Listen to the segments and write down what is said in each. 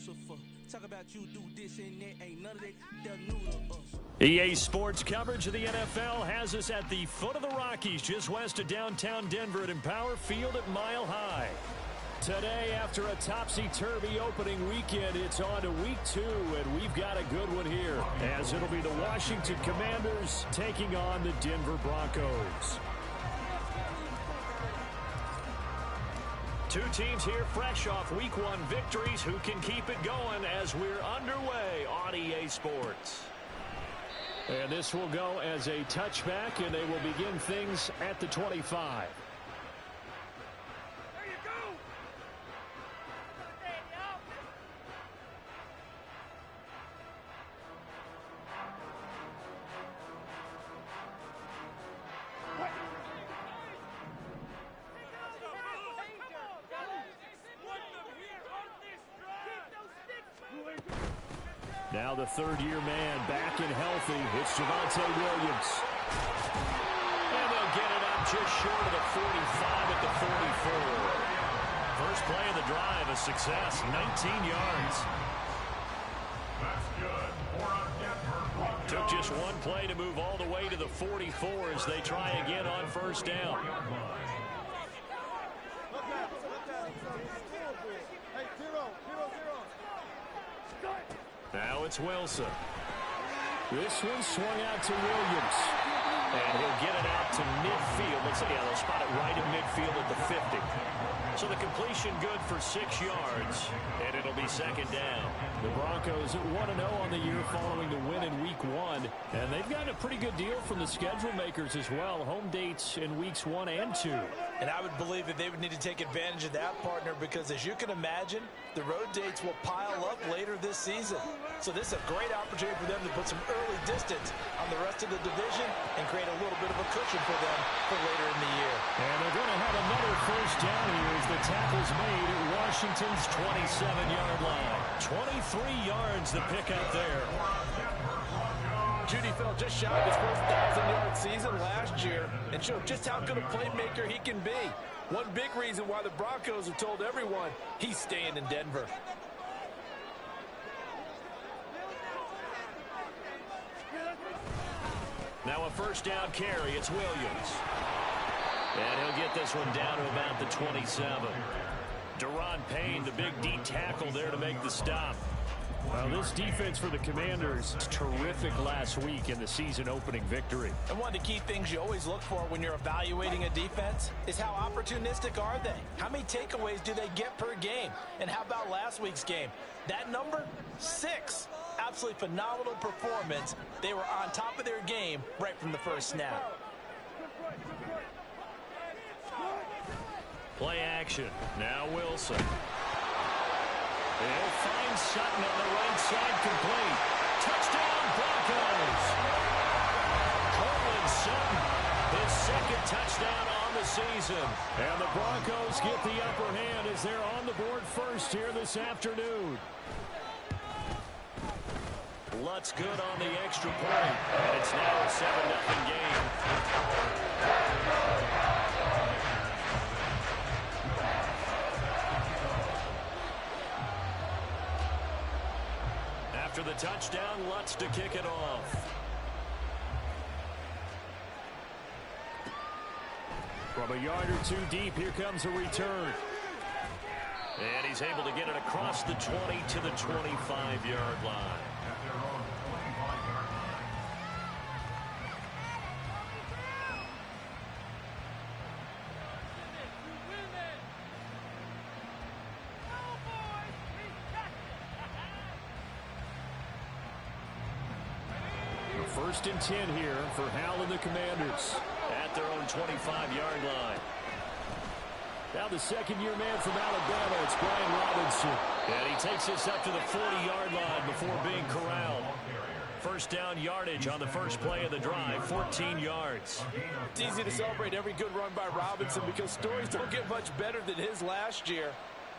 Lucifer. Talk about you do this and that, ain't none of that, they're new to us. EA Sports coverage of the NFL has us at the foot of the Rockies, just west of downtown Denver at Empower Field at Mile High. Today, after a topsy-turvy opening weekend, it's on to week 2, and we've got a good one here, as it'll be the Washington Commanders taking on the Denver Broncos. Two teams here fresh off week 1 victories who can keep it going as we're underway on EA Sports. And this will go as a touchback, and they will begin things at the 25. Now the third-year man back and healthy. It's Javonte Williams. And they'll get it up just short of the 45 at the 44. First play of the drive, a success, 19 yards. That's good. Took just one play to move all the way to the 44 as they try again on first down. Now it's Wilson. This one swung out to Williams. And he'll get it out to midfield. Let's say, they'll spot it right at midfield at the 50. So the completion good for 6 yards. And it'll be second down. The Broncos 1-0 on the year following the win in week 1. And they've gotten a pretty good deal from the schedule makers as well. Home dates in weeks 1 and 2. And I would believe that they would need to take advantage of that, partner, because as you can imagine, the road dates will pile up later this season. So this is a great opportunity for them to put some early distance on the rest of the division and create a little bit of a cushion for them for later in the year. And they're going to have another first down here as the tackle's made at Washington's 27-yard line. 23 yards the pickup there. Judy fell just shy of his first 1,000-yard season last year and showed just how good a playmaker he can be. One big reason why the Broncos have told everyone he's staying in Denver. Now a first down carry. It's Williams. And he'll get this one down to about the 27. Deron Payne, the big D tackle there to make the stop. Well, this defense for the Commanders is terrific last week in the season-opening victory. And one of the key things you always look for when you're evaluating a defense is how opportunistic are they? How many takeaways do they get per game? And how about last week's game? That number, 6. Absolutely phenomenal performance. They were on top of their game right from the first snap. Play action. Now Wilson. They'll find Sutton on the right side, complete. Touchdown, Broncos. Cortland Sutton, his second touchdown on the season. And the Broncos get the upper hand as they're on the board first here this afternoon. Lutz good on the extra point. And it's now a 7-0 game. After the touchdown, Lutz to kick it off. From a yard or two deep, here comes a return. And he's able to get it across the 20 to the 25-yard line. First and 10 here for Hal and the Commanders at their own 25-yard line. Now the second-year man from Alabama, it's Brian Robinson. And he takes this up to the 40-yard line before being corralled. First down yardage on the first play of the drive, 14 yards. It's easy to celebrate every good run by Robinson because stories don't get much better than his last year.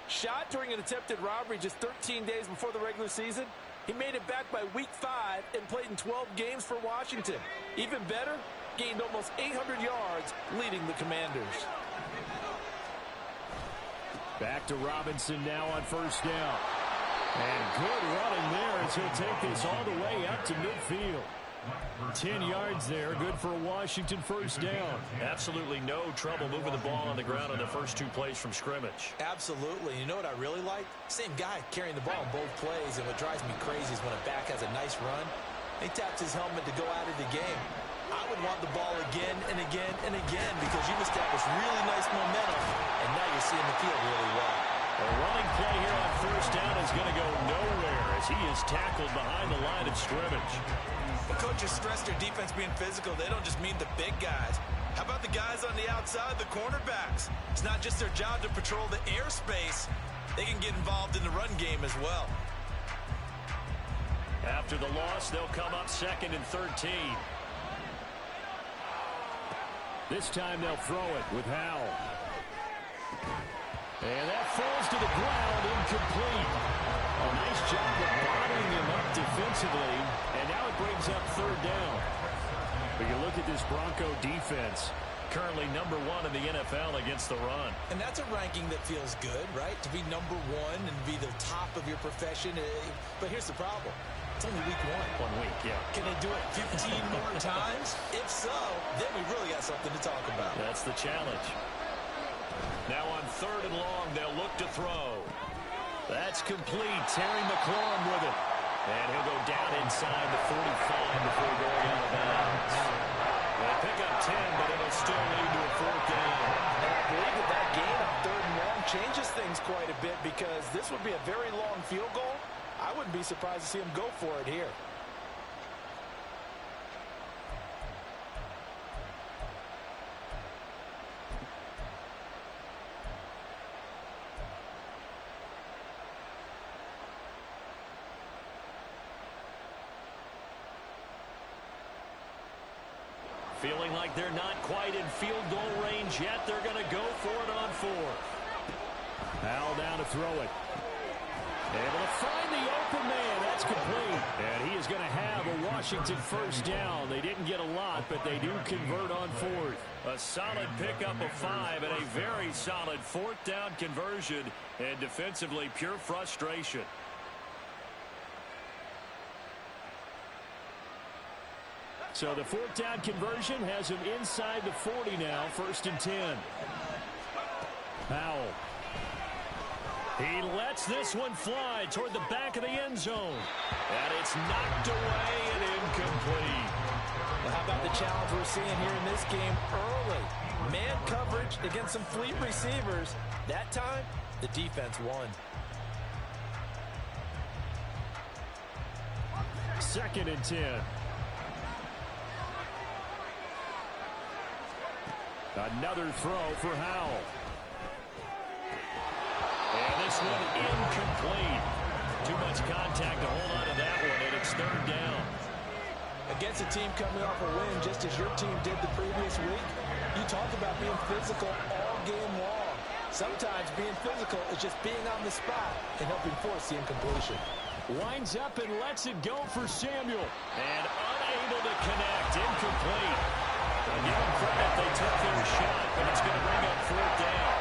Shot during an attempted robbery just 13 days before the regular season. He made it back by week 5 and played in 12 games for Washington. Even better, gained almost 800 yards leading the Commanders. Back to Robinson now on first down. And good running there as he'll take this all the way up to midfield. 10 yards there, good for a Washington first down. Absolutely no trouble moving the ball on the ground on the first 2 plays from scrimmage. Absolutely. You know what I really like? Same guy carrying the ball in both plays, and what drives me crazy is when a back has a nice run, he taps his helmet to go out of the game. I would want the ball again and again and again because you've established really nice momentum, and now you're seeing the field really well. A running play here on first down is going to go nowhere as he is tackled behind the line of scrimmage. The coaches stress their defense being physical. They don't just mean the big guys. How about the guys on the outside, the cornerbacks? It's not just their job to patrol the airspace. They can get involved in the run game as well. After the loss, they'll come up 2nd and 13. This time they'll throw it with Howell. And that falls to the ground, incomplete. A nice job of bottling him up defensively, and now it brings up 3rd down. But you look at this Bronco defense, currently number 1 in the NFL against the run. And that's a ranking that feels good, right? To be number 1 and be the top of your profession. But here's the problem. It's only week 1. 1 week, yeah. Can they do it 15 more times? If so, then we really got something to talk about. That's the challenge. Now on 3rd and long, they'll look to throw. That's complete. Terry McLaurin with it. And he'll go down inside the 45 before going out of bounds. They'll pick up 10, but it'll still lead to a 4th down. And I believe that gain on 3rd and long changes things quite a bit because this would be a very long field goal. I wouldn't be surprised to see him go for it here. Feeling like they're not quite in field goal range yet. They're going to go for it on 4th. Howell down to throw it. Able to find the open man. That's complete. And he is going to have a Washington first down. They didn't get a lot, but they do convert on 4th. A solid pickup of 5 and a very solid 4th down conversion. And defensively, pure frustration. So the 4th down conversion has him inside the 40 now, 1st and 10. Howell. He lets this one fly toward the back of the end zone. And it's knocked away and incomplete. Well, how about the challenge we're seeing here in this game early? Man coverage against some fleet receivers. That time, the defense won. 2nd and 10. Another throw for Howell. And this one incomplete. Too much contact to hold on to that one, and it's 3rd down. Against a team coming off a win just as your team did the previous week, you talk about being physical all game long. Sometimes being physical is just being on the spot and helping force the incompletion. Winds up and lets it go for Samuel. And unable to connect. Incomplete. I'll give them credit. They took their shot, but it's going to bring up 4th down.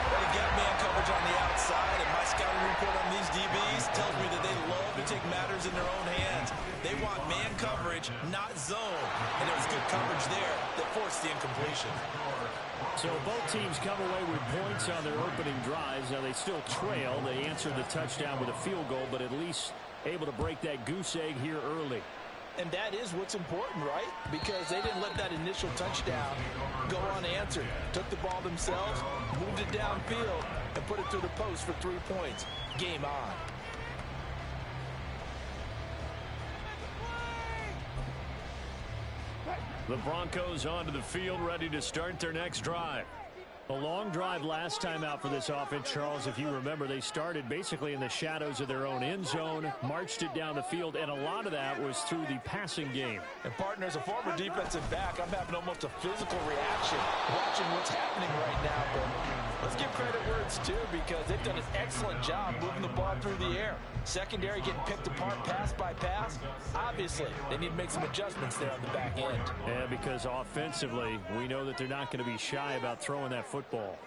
Well, they got man coverage on the outside, and my scouting report on these DBs tells me that they love to take matters in their own hands. They want man coverage, not zone. And it was good coverage there that forced the incompletion. So both teams come away with points on their opening drives. Now they still trail. They answered the touchdown with a field goal, but at least able to break that goose egg here early. And that is what's important, right? Because they didn't let that initial touchdown go unanswered. Took the ball themselves, moved it downfield, and put it through the post for 3 points. Game on. The Broncos onto the field, ready to start their next drive. A long drive last time out for this offense, Charles. If you remember, they started basically in the shadows of their own end zone, marched it down the field, and a lot of that was through the passing game. And, partner, as a former defensive back, I'm having almost a physical reaction watching what's happening right now. But let's give credit where it's due because they've done an excellent job moving the ball through the air. Secondary getting picked apart pass by pass. Obviously, they need to make some adjustments there on the back end. Yeah, because offensively, we know that they're not going to be shy about throwing that football.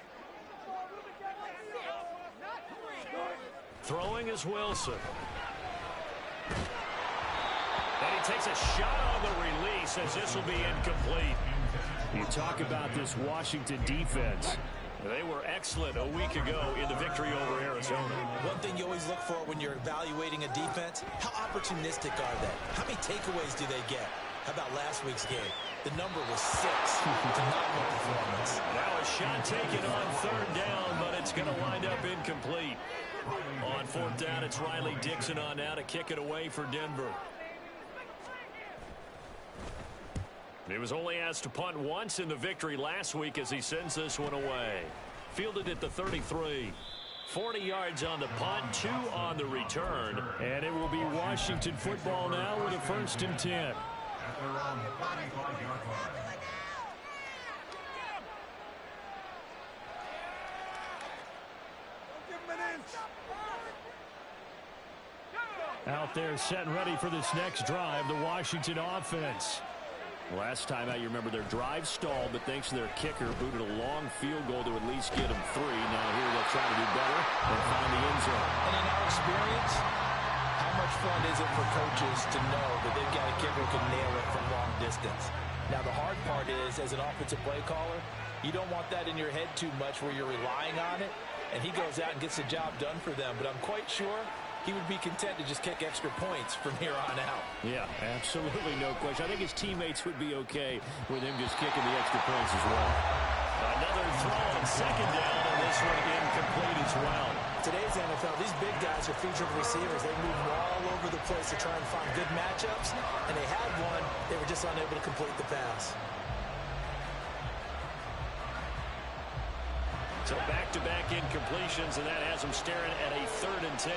Throwing is Wilson. And he takes a shot on the release as this will be incomplete. You talk about this Washington defense. They were excellent a week ago in the victory over Arizona. One thing you always look for when you're evaluating a defense, how opportunistic are they? How many takeaways do they get? How about last week's game? The number was 6. Phenomenal performance. Now a shot taken on 3rd down, but it's going to wind up incomplete. On 4th down, it's Riley Dixon on now to kick it away for Denver. He was only asked to punt once in the victory last week as he sends this one away. Fielded at the 33. 40 yards on the punt, 2 on the return. And it will be Washington football now with a 1st and 10. Out there set and ready for this next drive, the Washington offense. Last time out, you remember their drive stalled, but thanks to their kicker, booted a long field goal to at least get them 3. Now here they'll try to do better and find the end zone. And in our experience, how much fun is it for coaches to know that they've got a kicker who can nail it from long distance? Now the hard part is, as an offensive play caller, you don't want that in your head too much where you're relying on it, and he goes out and gets the job done for them. But I'm quite sure he would be content to just kick extra points from here on out. Yeah, absolutely no question. I think his teammates would be okay with him just kicking the extra points as well. Another throw on 2nd down, and this one incomplete as well. Today's NFL, these big guys are featured receivers. They move all over the place to try and find good matchups, and they had one. They were just unable to complete the pass. So back-to-back incompletions, and that has them staring at a 3rd and 10.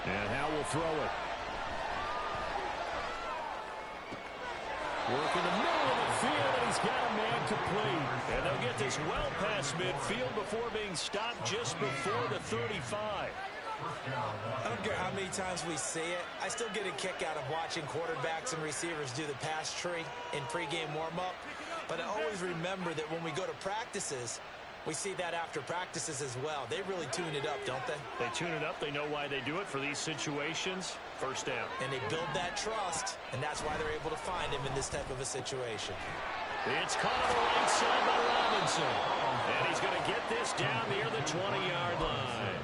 And Howe will throw it. Work in the middle of the field, and he's got a man complete. And they'll get this well past midfield before being stopped just before the 35. I don't care how many times we see it. I still get a kick out of watching quarterbacks and receivers do the pass tree in pregame warm-up. But I always remember that when we go to practices, we see that after practices as well. They really tune it up, don't they? They tune it up. They know why they do it for these situations. 1st down. And they build that trust, and that's why they're able to find him in this type of a situation. It's caught on the right side by Robinson. And he's going to get this down near the 20-yard line.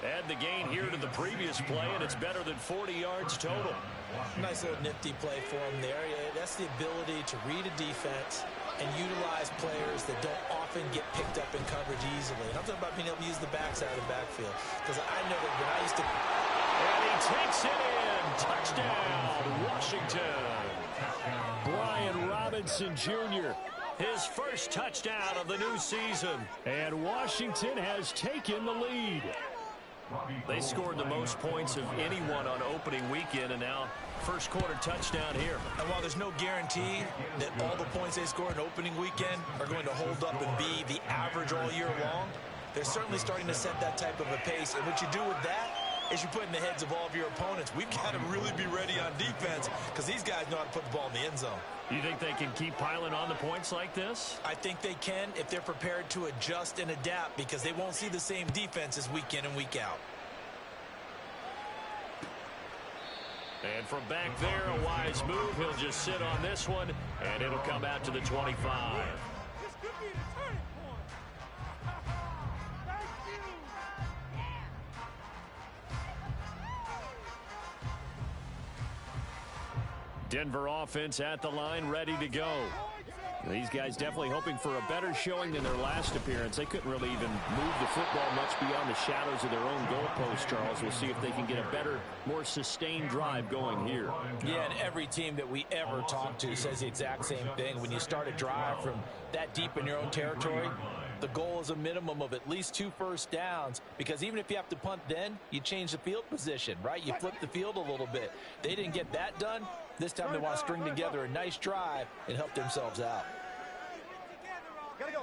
Add the gain here to the previous play, and it's better than 40 yards total. Nice little nifty play for him there. That's the ability to read a defense and utilize players that don't often get picked up in coverage easily. And I'm talking about being able to use the backside of the backfield. Because I know that when I used to... And he takes it in. Touchdown, Washington. Brian Robinson Jr., his 1st touchdown of the new season. And Washington has taken the lead. They scored the most points of anyone on opening weekend, and now 1st quarter touchdown here. And while there's no guarantee that all the points they scored in opening weekend are going to hold up and be the average all year long, they're certainly starting to set that type of a pace. And what you do with that is you put in the heads of all of your opponents, we've got to really be ready on defense because these guys know how to put the ball in the end zone. You think they can keep piling on the points like this? I think they can if they're prepared to adjust and adapt because they won't see the same defenses week in and week out. And from back there, a wise move. He'll just sit on this one, and it'll come out to the 25. This could be the turning point. Thank you. Denver offense at the line, ready to go. These guys definitely hoping for a better showing than their last appearance. They couldn't really even move the football much beyond the shadows of their own goalpost, Charles. We'll see if they can get a better, more sustained drive going here. Yeah, and every team that we ever talk to says the exact same thing. When you start a drive from that deep in your own territory, the goal is a minimum of at least 2 first downs, because even if you have to punt then, you change the field position, right? You flip the field a little bit. They didn't get that done. This time they want to string together a nice drive and help themselves out. Gotta go.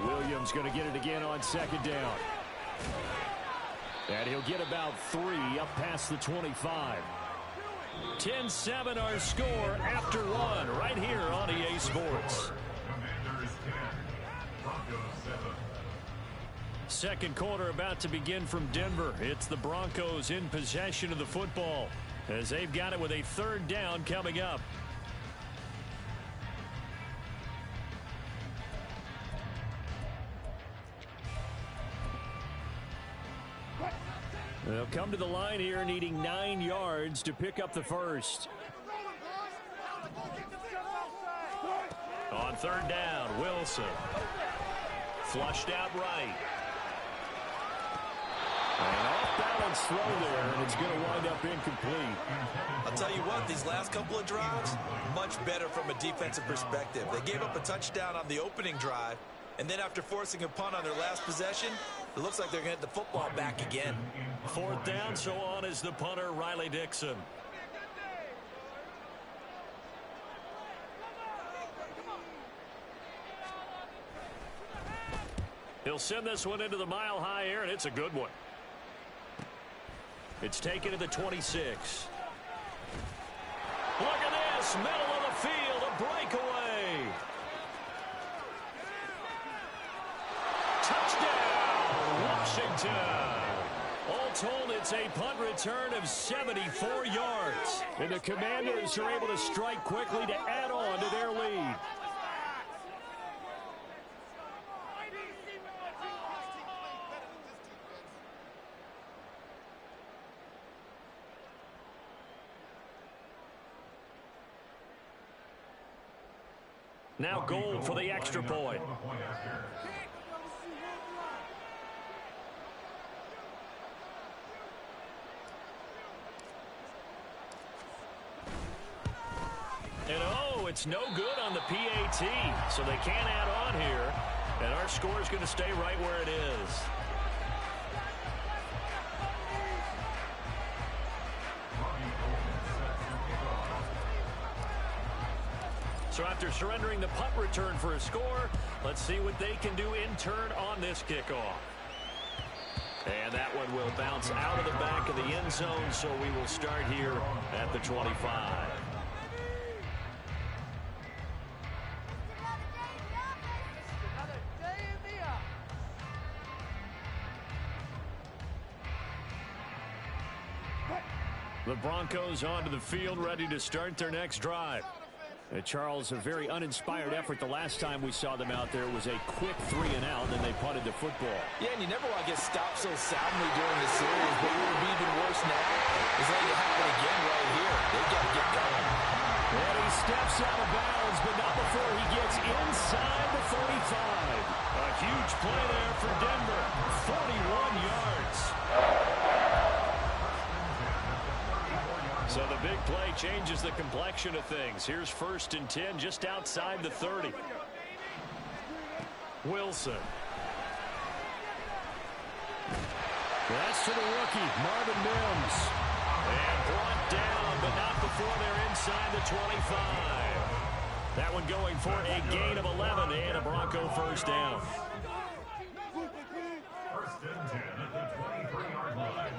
Williams going to get it again on 2nd down. And he'll get about 3 up past the 25. 10-7 our score after one right here on EA Sports. Commanders 10, Broncos 7. Second quarter about to begin from Denver. It's the Broncos in possession of the football as they've got it with a third down coming up. They'll come to the line here needing 9 yards to pick up the first. On third down, Wilson. Flushed out right. An off-balance throw there, and it's going to wind up incomplete. I'll tell you what, these last couple of drives, much better from a defensive perspective. They gave up a touchdown on the opening drive, and then after forcing a punt on their last possession, it looks like they're going to get the football back again. Fourth down, so on is the punter, Riley Dixon. He'll send this one into the mile-high air, and it's a good one. It's taken to the 26. Look at this, middle of the field, a breakaway. Touchdown, Washington. All told, it's a punt return of 74 yards. And the Commanders are able to strike quickly to add on to their lead. Now goal for the extra point. And oh, it's no good on the PAT, so they can't add on here. And our score is going to stay right where it is. So after surrendering the punt return for a score, let's see what they can do in turn on this kickoff. And that one will bounce out of the back of the end zone, so we will start here at the 25. The Broncos onto the field, ready to start their next drive. Charles, a very uninspired effort the last time we saw them out there. It was a quick 3-and-out, and then they punted the football. Yeah, and you never want to get stopped so soundly during the series, but what would be even worse now is letting it happen again right here. They've got to get going. And he steps out of bounds, but not before he gets inside the 45. A huge play there for Denver, 41 yards. So the big play changes the complexion of things. Here's 1st and 10 just outside the 30. Wilson. That's to the rookie, Marvin Mims. And brought down, but not before they're inside the 25. That one going for a gain of 11 and a Bronco first down. 1st and 10 at the 23-yard line.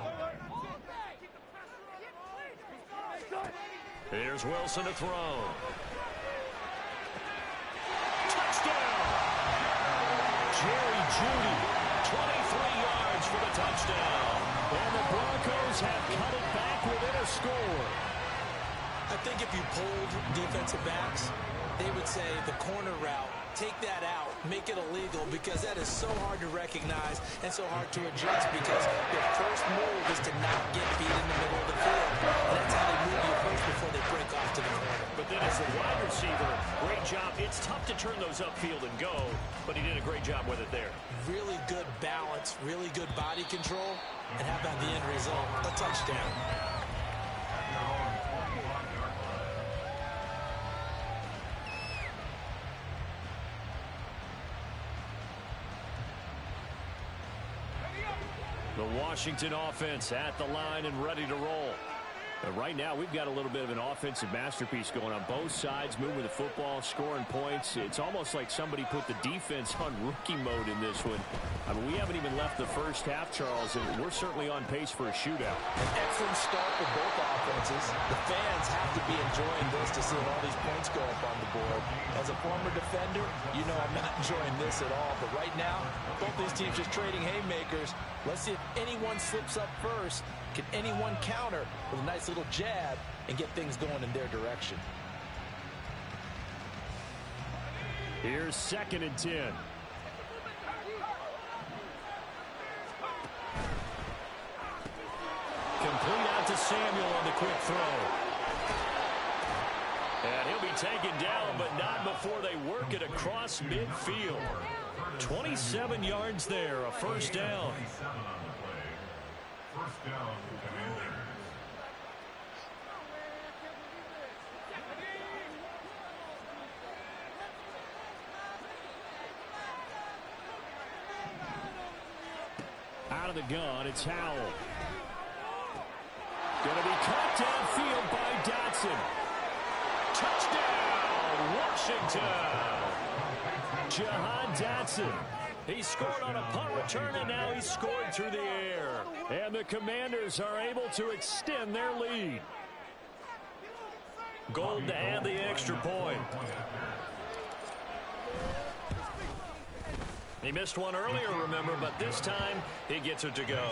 Here's Wilson to throw. Touchdown! Jerry Jeudy, 23 yards for the touchdown. And the Broncos have cut it back within a score. I think if you polled defensive backs, they would say the corner route, take that out, make it illegal, because that is so hard to recognize and so hard to adjust, because your first move is to not get beat in the middle of the field. And that's how they move you first before they break off to the corner. But then as a wide receiver, great job. It's tough to turn those upfield and go, but he did a great job with it there. Really good balance, really good body control, and how about the end result? A touchdown. The Washington offense at the line and ready to roll. Right now, we've got a little bit of an offensive masterpiece going on both sides, moving the football, scoring points. It's almost like somebody put the defense on rookie mode in this one. I mean, we haven't even left the first half, Charles, and we're certainly on pace for a shootout. An excellent start for both offenses. The fans have to be enjoying this to see all these points go up on the board. As a former defender, you know I'm not enjoying this at all. But right now, both these teams just trading haymakers. Let's see if anyone slips up first. Can anyone counter with a nice little jab and get things going in their direction? Here's 2nd and 10. Complete out to Samuel on the quick throw. And he'll be taken down, but not before they work it across midfield. 27 yards there, a first down. First down, Commanders. Out of the gun, it's Howell. Going to be cut downfield by Dotson. Touchdown, Washington. Jahan Dotson. He scored on a punt return, and now he's scored through the air. And the Commanders are able to extend their lead. Gold to add the extra point. He missed one earlier, remember, but this time he gets it to go.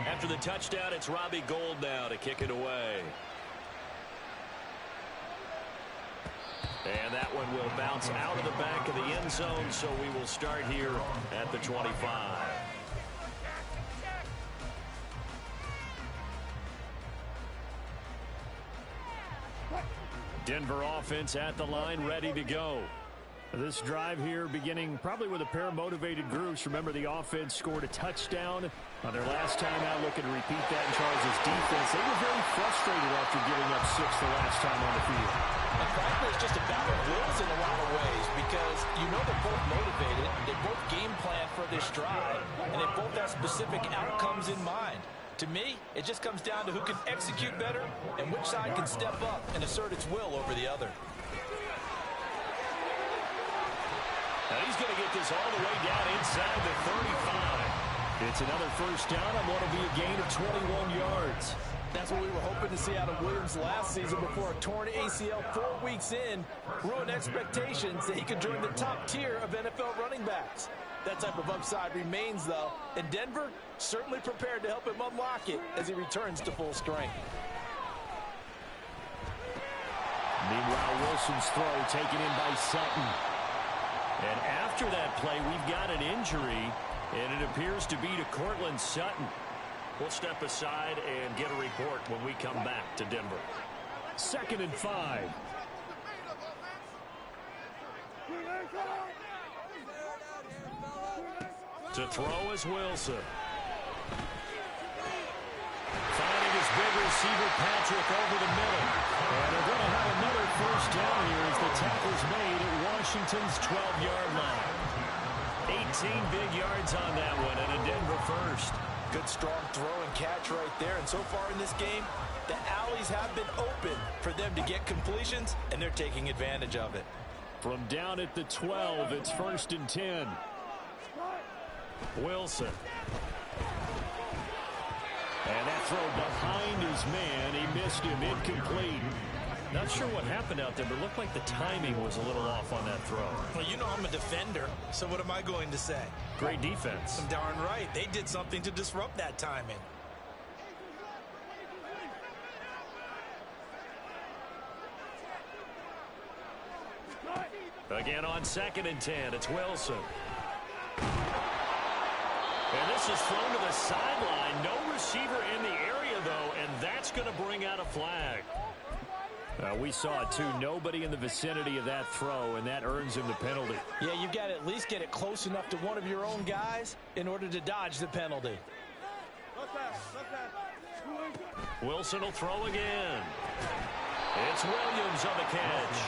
After the touchdown, it's Robbie Gould now to kick it away. And that one will bounce out of the back of the end zone, so we will start here at the 25. Denver offense at the line, ready to go. This drive here beginning probably with a pair of motivated groups. Remember, the offense scored a touchdown on their last time out, looking to repeat that in Charles' defense. They were very frustrated after giving up 6 the last time on the field. And frankly, it's just a battle of wills in a lot of ways because you know they're both motivated, they both game plan for this drive, and they both have specific outcomes in mind. To me, it just comes down to who can execute better and which side can step up and assert its will over the other. Now he's going to get this all the way down inside the 35. It's another first down on what will be a gain of 21 yards. That's what we were hoping to see out of Williams last season before a torn ACL 4 weeks in ruined expectations that he could join the top tier of NFL running backs. That type of upside remains, though, and Denver certainly prepared to help him unlock it as he returns to full strength. Meanwhile, Wilson's throw taken in by Sutton. And after that play, we've got an injury, and it appears to be to Cortland Sutton. We'll step aside and get a report when we come back to Denver. 2nd and 5. To throw is Wilson. Finding his big receiver, Patrick, over the middle. And they're going to have another first down here as the tackle's made at Washington's 12-yard line. 18 big yards on that one, and a Denver first. Good strong throw and catch right there. And so far in this game, the alleys have been open for them to get completions, and they're taking advantage of it. From down at the 12, it's 1st and 10. Wilson. And that throw behind his man. He missed him, incomplete. Not sure what happened out there, but it looked like the timing was a little off on that throw. Well, you know I'm a defender, so what am I going to say? Great defense. I'm darn right. They did something to disrupt that timing. Again on 2nd and 10, it's Wilson. And this is thrown to the sideline. No receiver in the area, though, and that's going to bring out a flag. We saw it, too. Nobody in the vicinity of that throw, and that earns him the penalty. Yeah, you've got to at least get it close enough to one of your own guys in order to dodge the penalty. Wilson will throw again. It's Williams on the catch.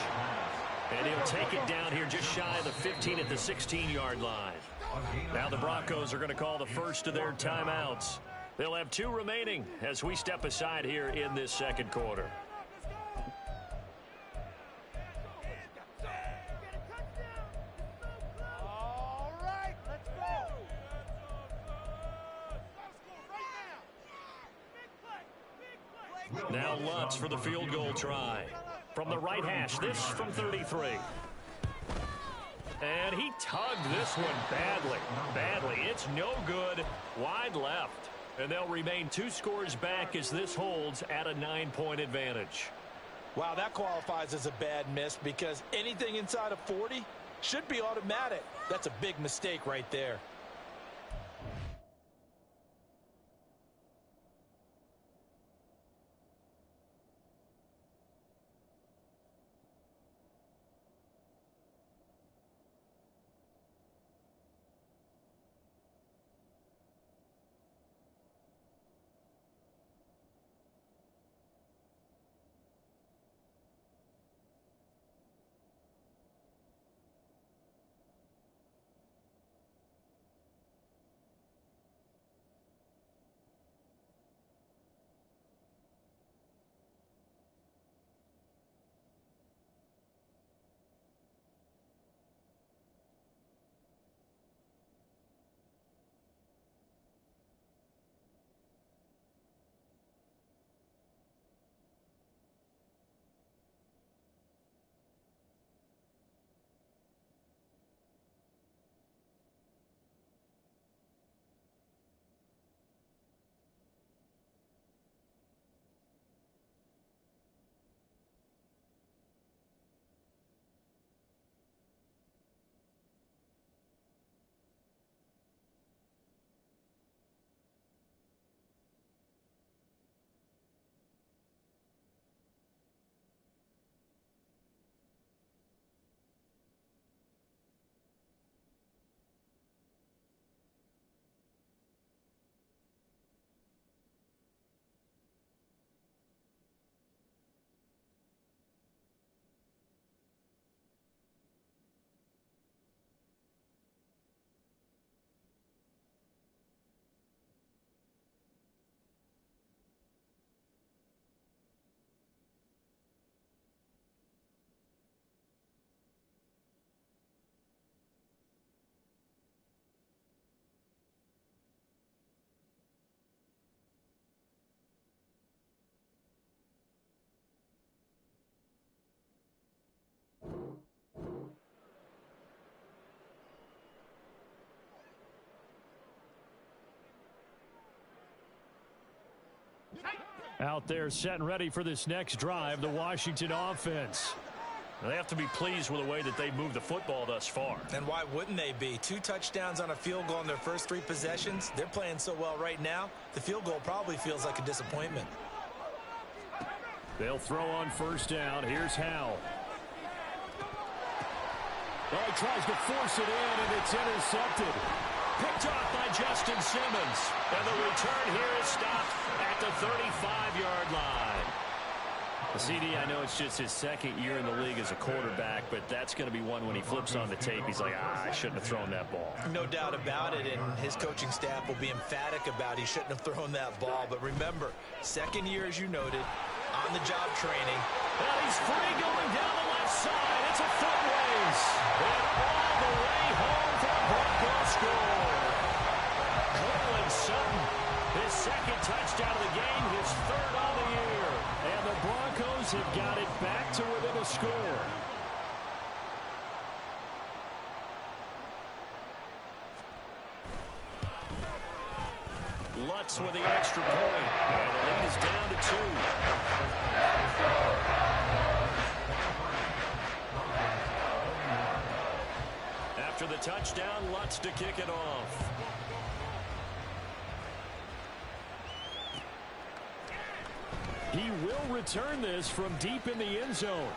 And he'll take it down here just shy of the 15 at the 16-yard line. Now the Broncos are going to call the first of their timeouts. They'll have 2 remaining as we step aside here in this second quarter. Now Lutz for the field goal try. From the right hash, this from 33. And he tugged this one badly. It's no good. Wide left. And they'll remain 2 scores back as this holds at a 9-point advantage. Wow, that qualifies as a bad miss because anything inside of 40 should be automatic. That's a big mistake right there. Out there set and ready for this next drive, the Washington offense. They have to be pleased with the way that they've moved the football thus far. And why wouldn't they be? 2 touchdowns on a field goal in their first 3 possessions. They're playing so well right now, the field goal probably feels like a disappointment. They'll throw on first down. Here's Howell. Well, he tries to force it in, and it's intercepted. Picked off by Justin Simmons. And the return here is stopped at the 35-yard line. CD, I know it's just his second year in the league as a quarterback, but that's going to be one when he flips on the tape. He's like, I shouldn't have thrown that ball. No doubt about it, and his coaching staff will be emphatic about he shouldn't have thrown that ball. But remember, second year, as you noted, on-the-job training. And he's free going down the left side. It's a foot race. And all the way home for a Broncos score. Cortland Sutton, his second touchdown of the game, his third on the year. And the Broncos have got it back to within a score. Lutz with the extra point. And the lead is down to 2. After the touchdown, Lutz to kick it off. He will return this from deep in the end zone.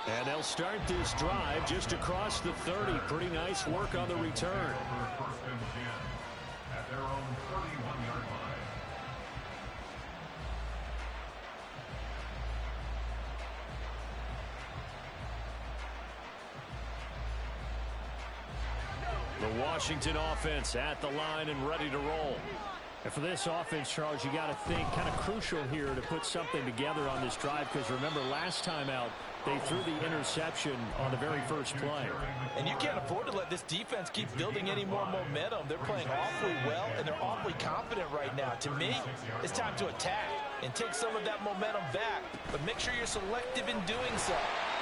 And they'll start this drive just across the 30. Pretty nice work on the return. First and 10 at their own 31-yard line. The The Washington offense at the line and ready to roll. And for this offense, Charles, you got to think kind of crucial here to put something together on this drive, because remember last time out they threw the interception on the very first play. And you can't afford to let this defense keep building any more momentum. They're playing awfully well, and they're awfully confident right now. To me, it's time to attack and take some of that momentum back, but make sure you're selective in doing so.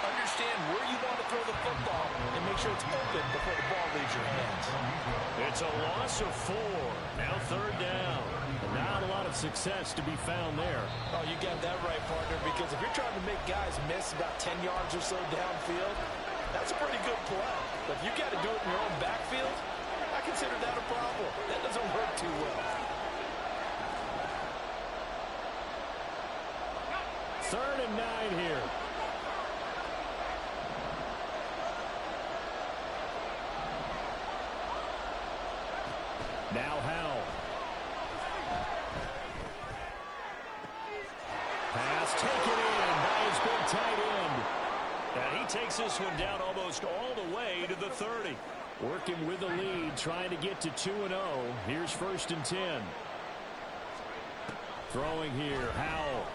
Understand where you want to throw the football and make sure it's open before the ball leaves your hands. It's a loss of 4. Now third down. Not a lot of success to be found there. Oh, you got that right, partner, because if you're trying to make guys miss about 10 yards or so downfield, that's a pretty good play. But if you got to do it in your own backfield, I consider that a problem. That doesn't work too well. Third and 9 here. Now Howell. Pass taken in by his big tight end. And he takes this one down almost all the way to the 30. Working with the lead, trying to get to 2-0. Here's 1st and 10. Throwing here, Howell.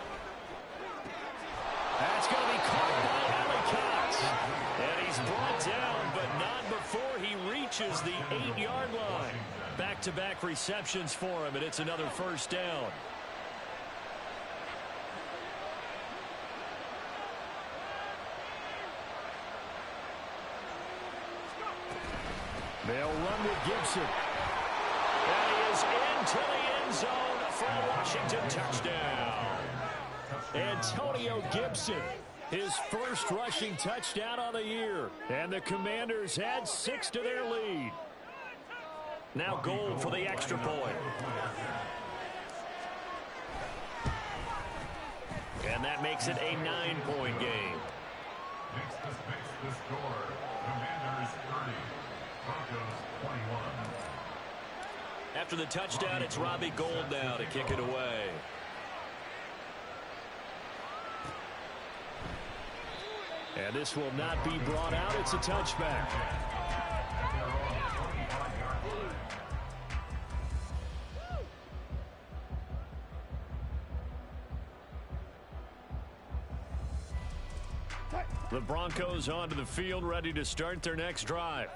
That's going to be caught by Alley. And he's brought down, but not before he reaches the 8-yard line. Back-to-back receptions for him, and it's another first down. They'll run with Gibson. And he is into the end zone for a Washington touchdown. Antonio Gibson, his first rushing touchdown on the year. And the Commanders add 6 to their lead. Now Gold for the extra point. And that makes it a 9-point game. Next to fix the score, Commanders 30, Broncos 21. After the touchdown, it's Robbie Gould now to kick it away. And this will not be brought out. It's a touchback. The Broncos onto the field, ready to start their next drive.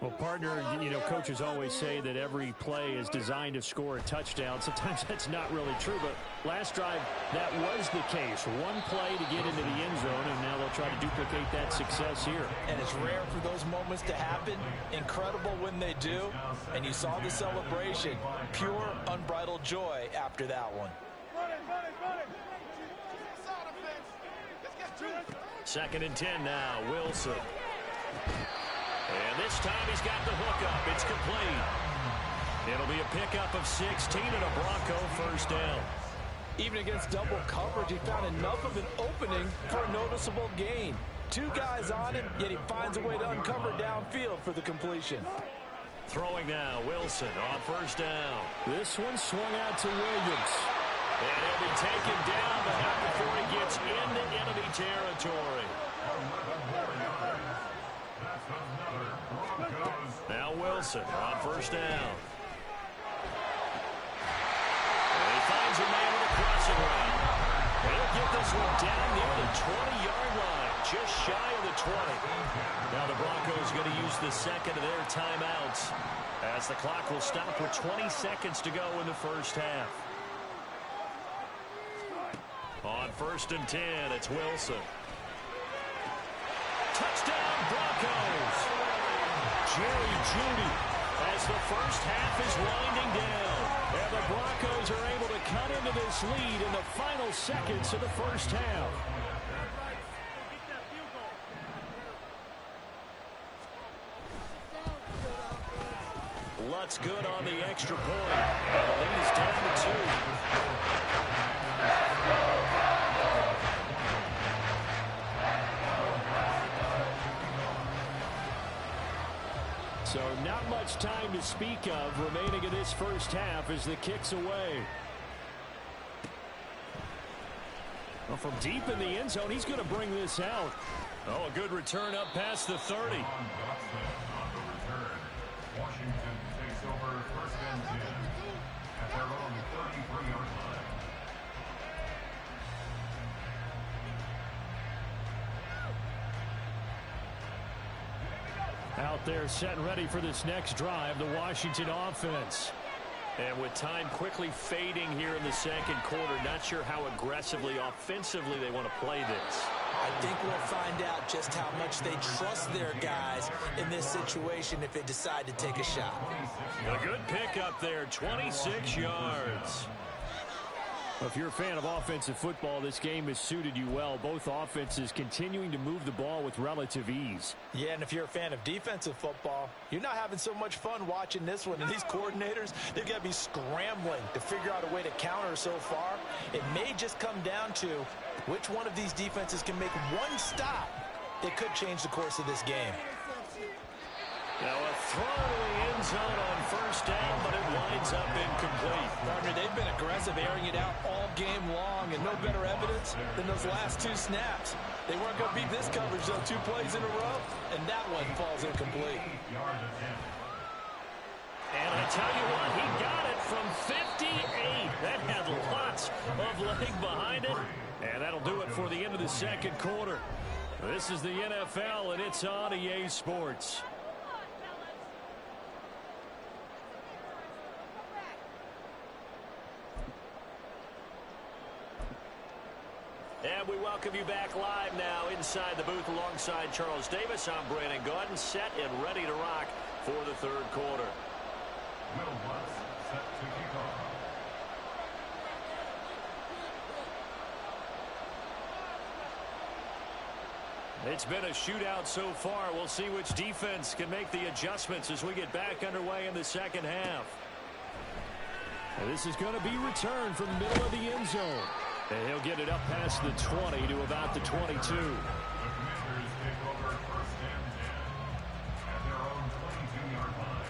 Well, partner, you know, coaches always say that every play is designed to score a touchdown. Sometimes that's not really true, but last drive, that was the case. One play to get into the end zone, and now they'll try to duplicate that success here. And it's rare for those moments to happen. Incredible when they do. And you saw the celebration. Pure, unbridled joy after that one. 2nd and 10 now, Wilson. And this time he's got the hookup. It's complete. It'll be a pickup of 16 and a Bronco first down. Even against double coverage, he found enough of an opening for a noticeable gain. 2 guys on him, yet he finds a way to uncover downfield for the completion. Throwing now, Wilson on first down. This one swung out to Williams. And he'll be taken down, but not before he gets into enemy territory. Now Wilson on first down. And he finds a man with a crossing route. He'll get this one down near the 20-yard line, just shy of the 20. Now the Broncos going to use the second of their timeouts, as the clock will stop with 20 seconds to go in the first half. On 1st and 10, it's Wilson. Touchdown, Broncos! Jerry Jeudy, As the first half is winding down. and the Broncos are able to cut into this lead in the final seconds of the first half. Lutz good on the extra point. The lead is down to 2. So not much time to speak of remaining in this first half as the kick's away. Well, from deep in the end zone, he's going to bring this out. Oh, a good return up past the 30. Out there set and ready for this next drive, the Washington offense. And with time quickly fading here in the second quarter, not sure how aggressively, offensively they want to play this. I think we'll find out just how much they trust their guys in this situation if they decide to take a shot. A good pickup there, 26 yards. If you're a fan of offensive football, this game has suited you well. Both offenses continuing to move the ball with relative ease. Yeah, and if you're a fan of defensive football, you're not having so much fun watching this one. And these coordinators, they've got to be scrambling to figure out a way to counter so far. It may just come down to which one of these defenses can make one stop that could change the course of this game. Now a throw to the end zone on first down, but it winds up incomplete. Partner, they've been aggressive, airing it out all game long, and no better evidence than those last two snaps. They weren't going to beat this coverage, though, 2 plays in a row, and that one falls incomplete. And I tell you what, he got it from 58. That had lots of leg behind it, and that'll do it for the end of the second quarter. This is the NFL, and it's on EA Sports. And we welcome you back live now inside the booth alongside Charles Davis. I'm Brandon Gaudin, set and ready to rock for the third quarter. Will Lutz set to kick off. It's been a shootout so far. We'll see which defense can make the adjustments as we get back underway in the second half. And this is going to be returned from the middle of the end zone. And he'll get it up past the 20 to about the 22. The Commanders take over first and 10 at their own 22-yard line.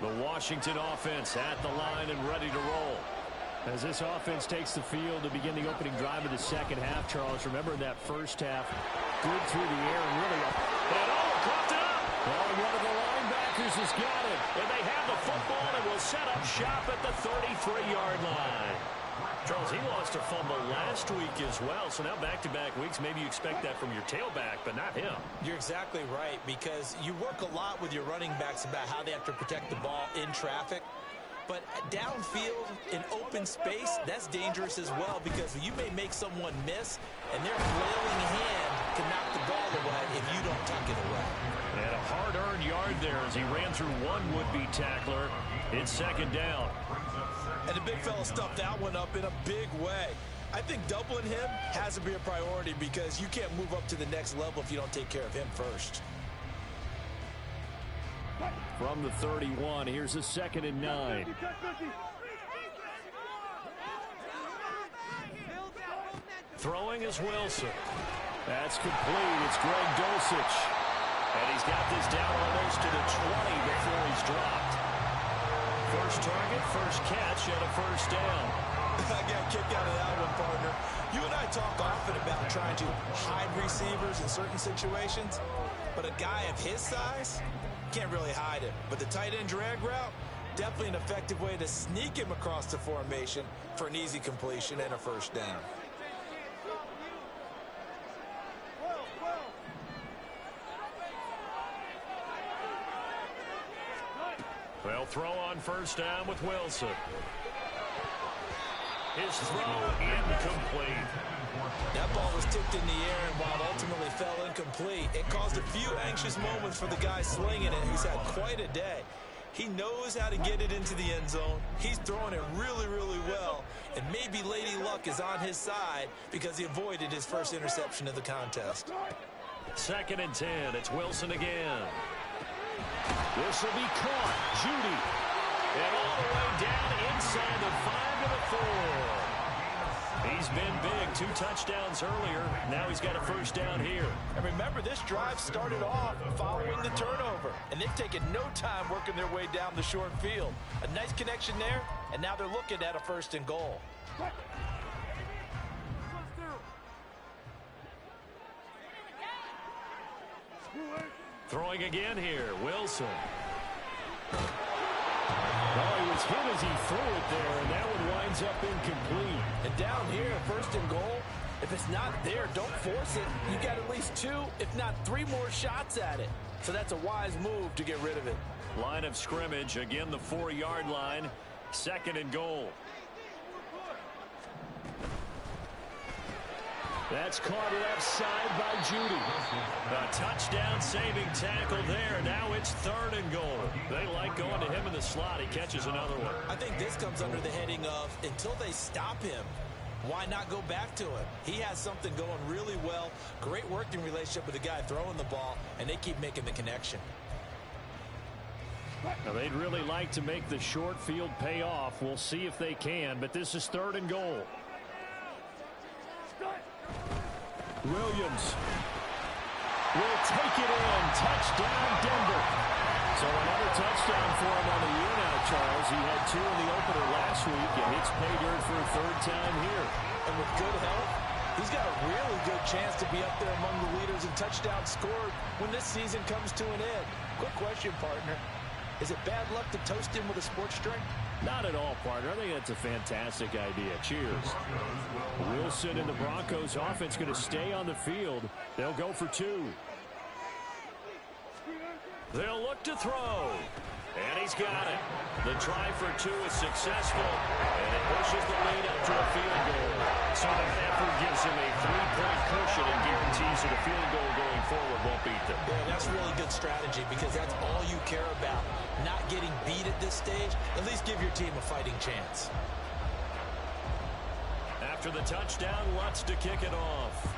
The Washington offense at the line and ready to roll. As this offense takes the field to begin the opening drive of the second half, Charles, remember in that first half, good through the air and really up. And coughed it up. Oh, one of the linebackers has got it. And they have the football and will set up shop at the 33-yard line. Charles, he lost a fumble last week as well, so now back-to-back weeks, maybe you expect that from your tailback, but not him. You're exactly right, because you work a lot with your running backs about how they have to protect the ball in traffic. But downfield, in open space, that's dangerous as well, because you may make someone miss, and their flailing hand can knock the ball away if you don't tuck it away. And a hard-earned yard there as he ran through one would-be tackler. It's second down. And the big fella stuffed that one up in a big way. I think doubling him has to be a priority, because you can't move up to the next level if you don't take care of him first. From the 31, here's a 2nd and 9. Throwing is Wilson. That's complete. It's Greg Dulcich. And he's got this down almost to the 20 before he's dropped. First target, first catch, and a first down. I got a kick out of that one, partner. You and I talk often about trying to hide receivers in certain situations, but a guy of his size can't really hide it. But the tight end drag route, definitely an effective way to sneak him across the formation for an easy completion and a first down. They'll throw on first down with Wilson. His throw incomplete. That ball was tipped in the air, and while it ultimately fell incomplete, it caused a few anxious moments for the guy slinging it, who's had quite a day. He knows how to get it into the end zone. He's throwing it really, really well, and maybe Lady Luck is on his side because he avoided his first interception of the contest. 2nd and 10. It's Wilson again. This will be caught. Judy. And all the way down inside the 5 to the 4. He's been big. 2 touchdowns earlier. Now he's got a first down here. And remember, this drive started off following the turnover, and they've taken no time working their way down the short field. A nice connection there, and now they're looking at a 1st and goal. Throwing again here, Wilson. Oh, he was hit as he threw it there, and that one winds up incomplete. And down here, 1st and goal, if it's not there, don't force it. You got at least 2, if not 3 more shots at it. So that's a wise move to get rid of it. Line of scrimmage, again the 4-yard line, 2nd and goal. That's caught left side by Judy. A touchdown saving tackle there. Now it's 3rd and goal. They like going to him in the slot. He catches another one. I think this comes under the heading of, until they stop him, why not go back to him? He has something going really well. Great working relationship with the guy throwing the ball, and they keep making the connection. Now, they'd really like to make the short field pay off. We'll see if they can, but this is 3rd and goal. Williams will take it in. Touchdown, Denver. So another touchdown for him on the year now, Charles. He had 2 in the opener last week, and hits pay dirt for a 3rd time here. And with good health, he's got a really good chance to be up there among the leaders in touchdowns scored when this season comes to an end. Quick question, partner. Is it bad luck to toast him with a sports drink? Not at all, partner. I think that's a fantastic idea. Cheers. Wilson and the Broncos offense going to stay on the field. They'll go for 2. They'll look to throw. And he's got it. The try for 2 is successful. And it pushes the lead up to a field goal. So that effort gives him a 3-point cushion and guarantees that a field goal going forward won't beat them. Yeah, that's really good strategy, because that's all you care about. Not getting beat at this stage. At least give your team a fighting chance. After the touchdown, Lutz to kick it off.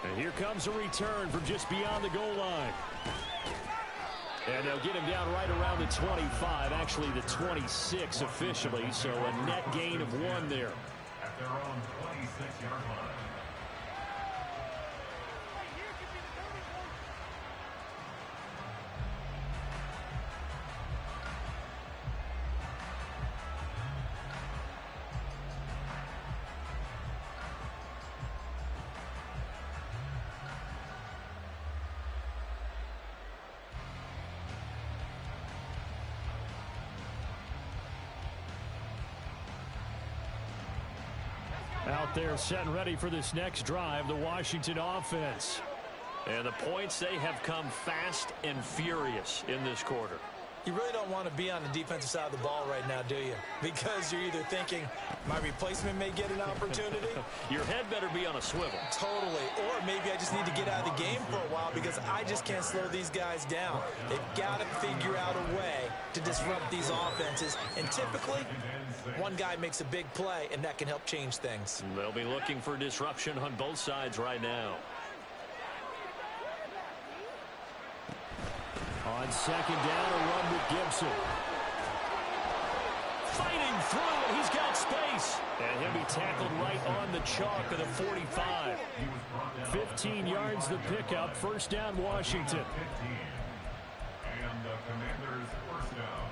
And here comes a return from just beyond the goal line. And they'll get him down right around the 25, actually the 26 officially, so a net gain of 1 there. At their own 26-yard line. Out there set and ready for this next drive, the Washington offense. And the points, they have come fast and furious in this quarter. You really don't want to be on the defensive side of the ball right now, do you? Because you're either thinking, my replacement may get an opportunity. Your head better be on a swivel. Totally. Or maybe I just need to get out of the game for a while because I just can't slow these guys down. They've got to figure out a way to disrupt these offenses. And typically, one guy makes a big play, and that can help change things. They'll be looking for disruption on both sides right now. On second down, a run with Gibson. Fighting through, and he's got space. And he'll be tackled right on the chalk of the 45. 15 yards the pickup. First down, Washington. And the Commanders' first down.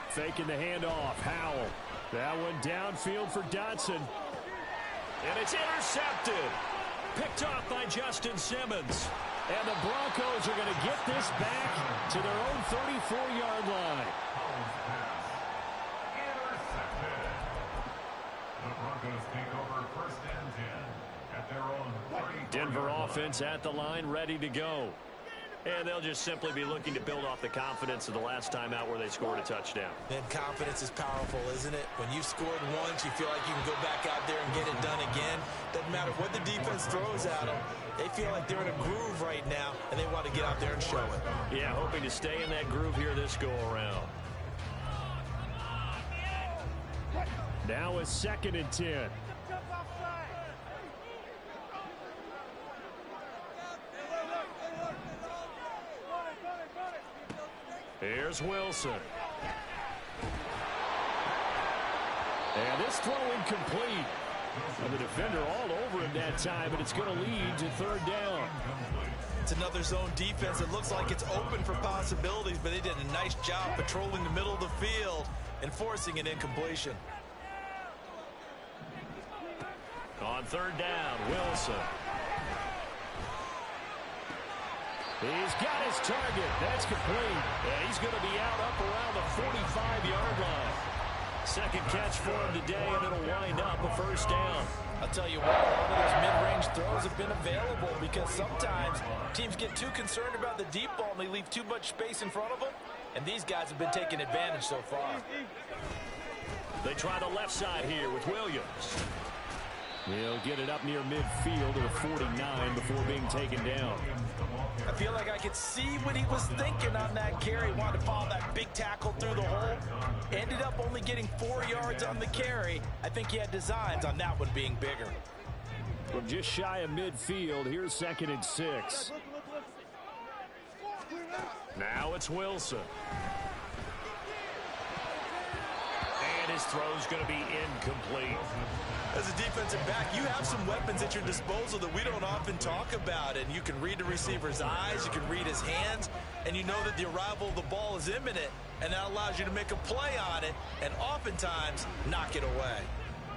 Faking the handoff. Howell. That one downfield for Dotson. And it's intercepted. Picked off by Justin Simmons. And the Broncos are going to get this back to their own 34-yard line. Intercepted. The Broncos take over first and 10 at their own 34. Denver offense at the line, ready to go. And they'll just simply be looking to build off the confidence of the last time out where they scored a touchdown. And confidence is powerful, isn't it? When you've scored once, you feel like you can go back out there and get it done again. Doesn't matter what the defense throws at them. They feel like they're in a groove right now, and they want to get out there and show it. Yeah, hoping to stay in that groove here this go-around. Now a second and 10. Here's Wilson. And this throw incomplete. And the defender all over him that time, and it's going to lead to third down. It's another zone defense. It looks like it's open for possibilities, but they did a nice job patrolling the middle of the field and forcing an incompletion. On third down, Wilson. He's got his target. That's complete. And he's going to be out up around the 45-yard line. Second catch for him today, and it'll wind up a first down. I'll tell you what, a lot of those mid-range throws have been available because sometimes teams get too concerned about the deep ball and they leave too much space in front of them, and these guys have been taking advantage so far. They try the left side here with Williams. He'll get it up near midfield to the 49 before being taken down. I feel like I could see what he was thinking on that carry. Wanted to follow that big tackle through the hole. Ended up only getting 4 yards on the carry. I think he had designs on that one being bigger. From just shy of midfield, here's second and 6. Now it's Wilson. And his throw's going to be incomplete. As a defensive back, you have some weapons at your disposal that we don't often talk about. And you can read the receiver's eyes, you can read his hands, and you know that the arrival of the ball is imminent. And that allows you to make a play on it and oftentimes knock it away.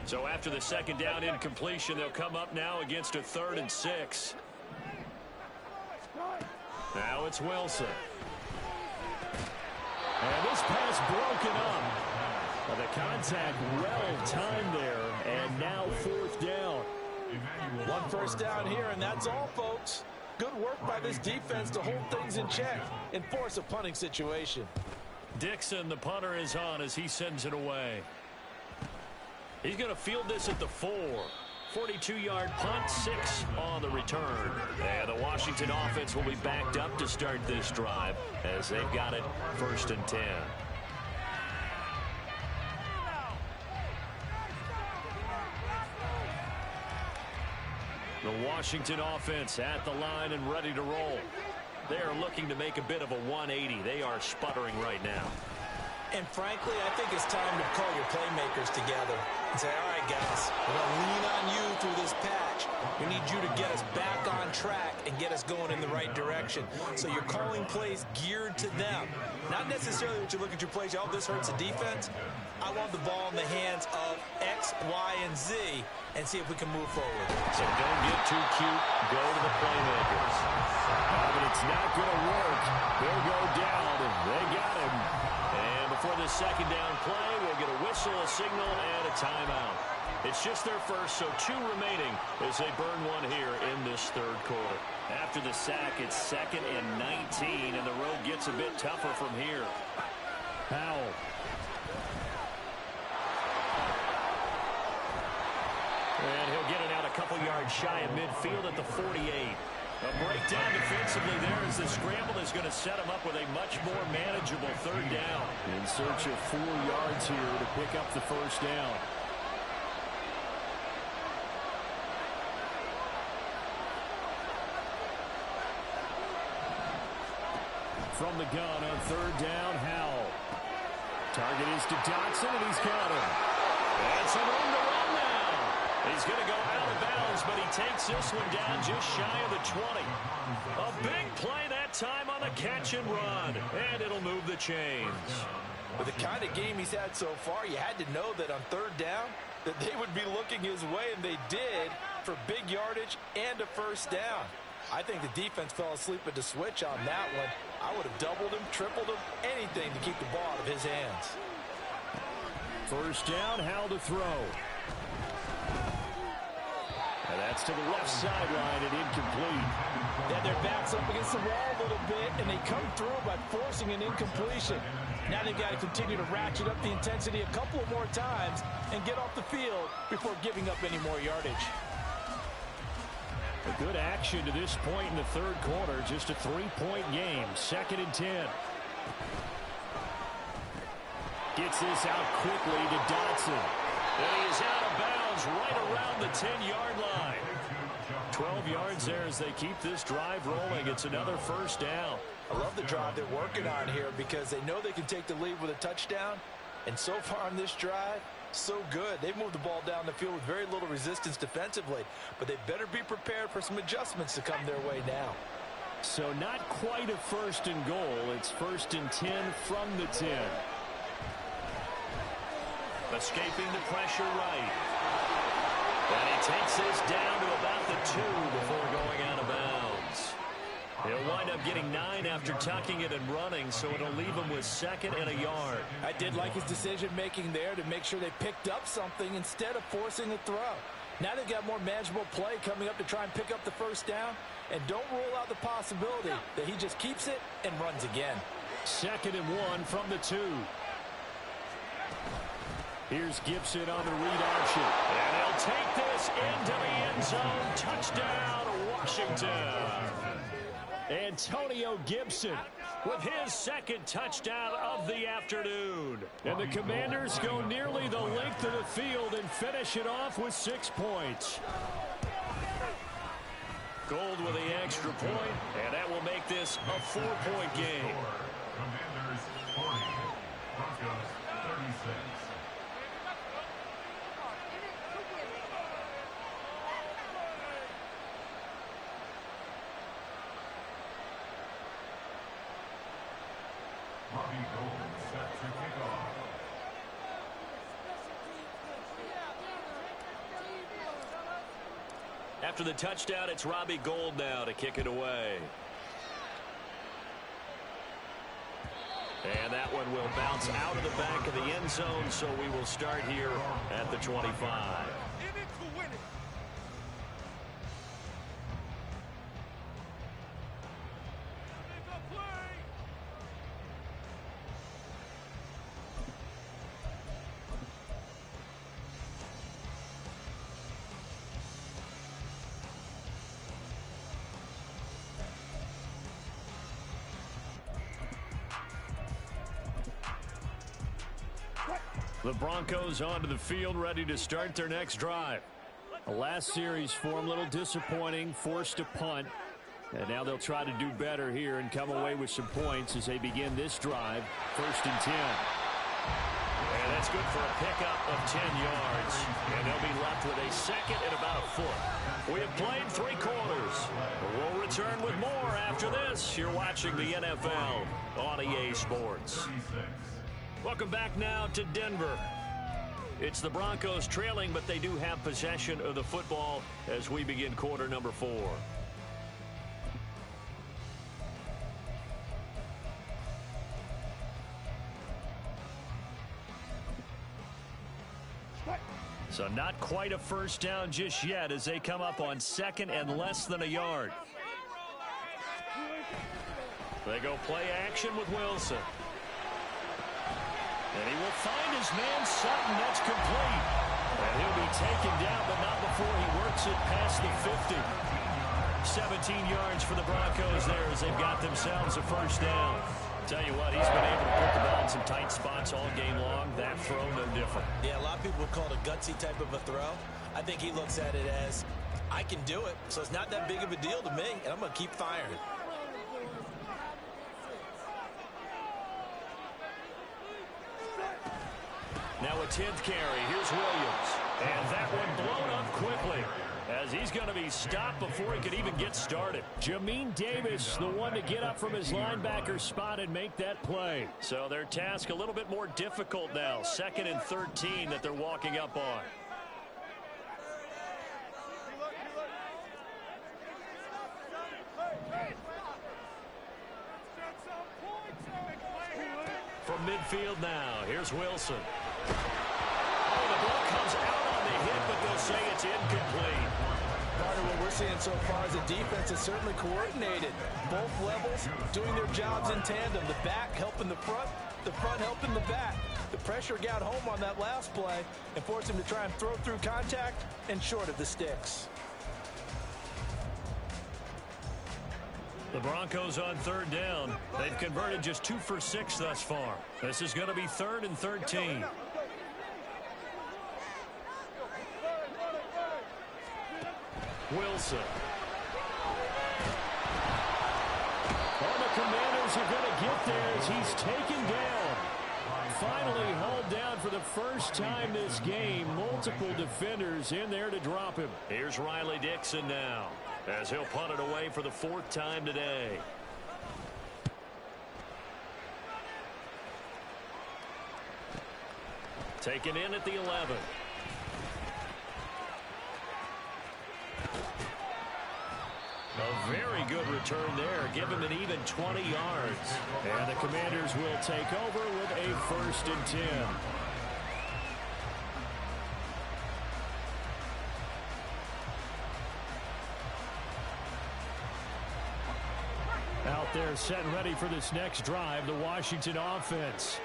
So after the second down incompletion, they'll come up now against a 3rd and 6. Now it's Wilson. And this pass broken up. Well, the contact well timed there, and now 4th down. One first down here, and that's all, folks. Good work by this defense to hold things in check and force a punting situation. Dixon, the punter, is on as he sends it away. He's going to field this at the 4. 42-yard punt, 6 on the return. And the Washington offense will be backed up to start this drive as they've got it 1st and 10. The Washington offense at the line and ready to roll. They are looking to make a bit of a 180. They are sputtering right now. And frankly, I think it's time to call your playmakers together and say, all right, guys, we're going to lean on you through this patch. We need you to get us back on track and get us going in the right direction. So you're calling plays geared to them. Not necessarily what you look at your plays, oh, this hurts the defense. I want the ball in the hands of X, Y, and Z and see if we can move forward. So don't get too cute. Go to the playmakers. But it's not going to work. They'll go down, and they got him. And before this second down play, we'll get a whistle, a signal, and a timeout. It's just their first, so 2 remaining as they burn one here in this third quarter. After the sack, it's 2nd and 19, and the road gets a bit tougher from here. Powell. And he'll get it out a couple yards shy of midfield at the 48. A breakdown defensively there as the scramble is going to set him up with a much more manageable third down. In search of 4 yards here to pick up the first down. From the gun on third down, Howell. Target is to Dotson, and he's got him. And some room to run now. He's going to go out of bounds, but he takes this one down just shy of the 20. A big play that time on the catch and run, and it'll move the chains. With the kind of game he's had so far, you had to know that on third down that they would be looking his way, and they did for big yardage and a first down. I think the defense fell asleep at the switch on that one. I would have doubled him, tripled him, anything to keep the ball out of his hands. First down, Howell to throw. And that's to the left sideline and incomplete. Then their back's up against the wall a little bit, and they come through by forcing an incompletion. Now they've got to continue to ratchet up the intensity a couple of more times and get off the field before giving up any more yardage. A good action to this point in the third quarter. Just a 3-point game. 2nd and 10. Gets this out quickly to Dotson. And he is out of bounds right around the 10-yard line. 12 yards there as they keep this drive rolling. It's another first down. I love the drive they're working on here because they know they can take the lead with a touchdown. And so far on this drive, so good. They've moved the ball down the field with very little resistance defensively, but they better be prepared for some adjustments to come their way now. So not quite a 1st and goal. It's 1st and 10 from the 10. Escaping the pressure right. And he takes this down to about the 2 before going out of bounds. He'll wind up getting 9 after tucking it and running, so it'll leave him with 2nd and a yard. I did like his decision-making there to make sure they picked up something instead of forcing a throw. Now they've got more manageable play coming up to try and pick up the first down, and don't rule out the possibility that he just keeps it and runs again. 2nd and 1 from the 2. Here's Gibson on the read option. And he'll take this into the end zone. Touchdown, Washington. Antonio Gibson with his 2nd touchdown of the afternoon. And the Commanders go nearly the length of the field and finish it off with 6 points. Gold with the extra point, and that will make this a 4-point game. Commanders 40, Broncos 36. Robbie Gould set to kick off. After the touchdown, it's Robbie Gould now to kick it away. And that one will bounce out of the back of the end zone, so we will start here at the 25. The Broncos onto the field, ready to start their next drive. The last series for them, a little disappointing, forced a punt. And now they'll try to do better here and come away with some points as they begin this drive. 1st and 10. And that's good for a pickup of 10 yards. And they'll be left with a second and about a foot. We have played 3 quarters. We'll return with more after this. You're watching the NFL on EA Sports. Welcome back now to Denver. It's the Broncos trailing, but they do have possession of the football as we begin quarter number 4. So not quite a first down just yet as they come up on second and less than a yard. They go play action with Wilson. And he will find his man Sutton. That's complete. And he'll be taken down, but not before he works it past the 50. 17 yards for the Broncos there as they've got themselves a first down. Tell you what, he's been able to put the ball in some tight spots all game long. That throw, no different. Yeah, a lot of people would call it a gutsy type of a throw. I think he looks at it as, I can do it, so it's not that big of a deal to me, and I'm going to keep firing. Now a 10th carry. Here's Williams. And that one blown up quickly as he's going to be stopped before he could even get started. Jamin Davis, the one to get up from his linebacker spot and make that play. So their task a little bit more difficult now. 2nd and 13 that they're walking up on. From midfield now, here's Wilson. Oh, the ball comes out on the hit, but they'll say it's incomplete. Part of what we're seeing so far is the defense is certainly coordinated. Both levels doing their jobs in tandem. The back helping the front helping the back. The pressure got home on that last play and forced him to try and throw through contact and short of the sticks. The Broncos on 3rd down. They've converted just 2 for 6 thus far. This is going to be 3rd and 13. Wilson. Well, the Commanders are going to get there as he's taken down. Finally hauled down for the first time this game. Multiple defenders in there to drop him. Here's Riley Dixon now as he'll punt it away for the 4th time today. Taken in at the 11. A very good return there. Give him an even 20 yards. And the Commanders will take over with a 1st and 10. Out there set and ready for this next drive, the Washington offense.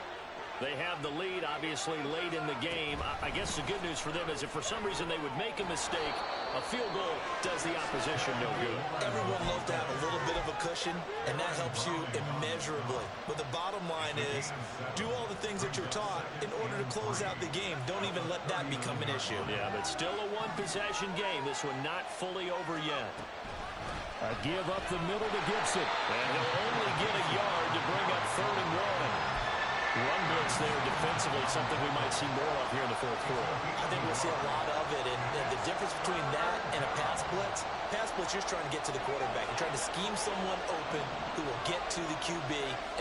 They have the lead, obviously, late in the game. I guess the good news for them is if for some reason they would make a mistake, a field goal does the opposition no good. Everyone loves to have a little bit of a cushion, and that helps you immeasurably. But the bottom line is, do all the things that you're taught in order to close out the game. Don't even let that become an issue. Yeah, but still a one-possession game. This one not fully over yet. A give up the middle to Gibson. And he'll only get a yard to bring up 3rd and 1. Run blitz there defensively, something we might see more of here in the 4th quarter. I think we'll see a lot of it, and the difference between that and a pass blitz, you're just trying to get to the quarterback. You're trying to scheme someone open who will get to the QB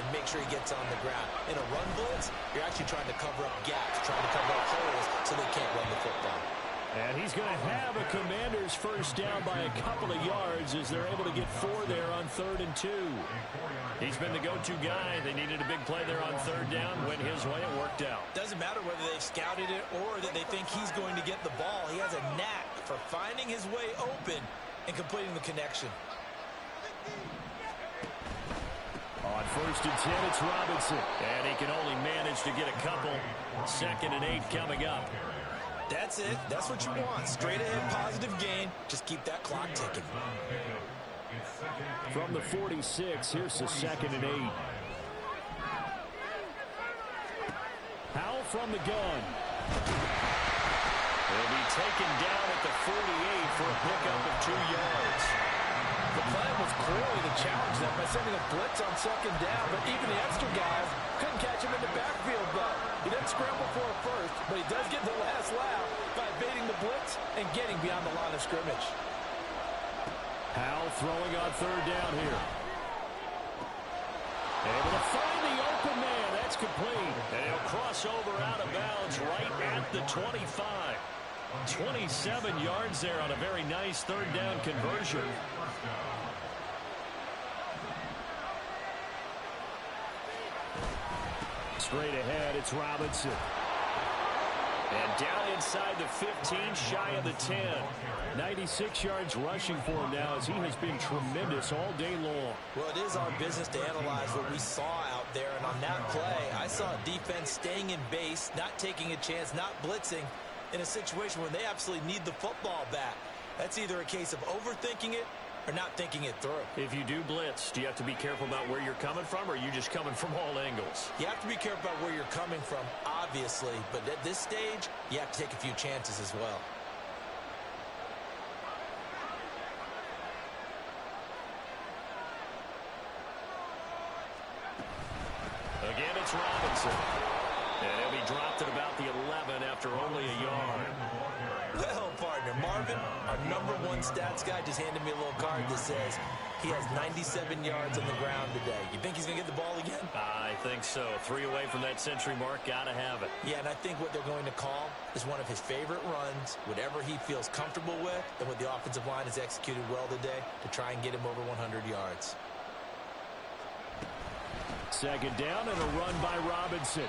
and make sure he gets on the ground. In a run blitz, you're actually trying to cover up gaps, trying to cover up holes so they can't run the football. And he's going to have a Commanders first down by a couple of yards as they're able to get 4 there on 3rd and 2. He's been the go-to guy. They needed a big play there on 3rd down. Went his way. It worked out. Doesn't matter whether they've scouted it or that they think he's going to get the ball. He has a knack for finding his way open and completing the connection. On 1st and 10, it's Robinson. And he can only manage to get a couple. 2nd and 8 coming up. That's it. That's what you want. Straight ahead, positive gain. Just keep that clock ticking. From the 46, here's the 2nd and 8. Howell from the gun. He'll be taken down at the 48 for a pickup of 2 yards. The plan was clearly to challenge them by sending a blitz on second down, but even the extra guys couldn't catch him in the backfield, though. He doesn't scramble for it first, but he does get the last laugh by evading the blitz and getting beyond the line of scrimmage. Howell throwing on third down here. Able to find the open man. That's complete. And he'll cross over out of bounds right at the 25. 27 yards there on a very nice third down conversion. Straight ahead, it's Robinson. And down inside the 15, shy of the 10. 96 yards rushing for him now as he has been tremendous all day long. Well, it is our business to analyze what we saw out there, and on that play, I saw a defense staying in base, not taking a chance, not blitzing in a situation where they absolutely need the football back. That's either a case of overthinking it or not thinking it through. If you do blitz, do you have to be careful about where you're coming from, or are you just coming from all angles? You have to be careful about where you're coming from, obviously, but at this stage, you have to take a few chances as well. Again, it's Robinson. And he'll be dropped at about the 11 after only a yard. Well, partner, Marvin, our #1 stats guy, just handed me a little card that says he has 97 yards on the ground today. You think he's going to get the ball again? I think so. 3 away from that century mark. Got to have it. Yeah, and I think what they're going to call is one of his favorite runs, whatever he feels comfortable with, and what the offensive line has executed well today to try and get him over 100 yards. Second down and a run by Robinson.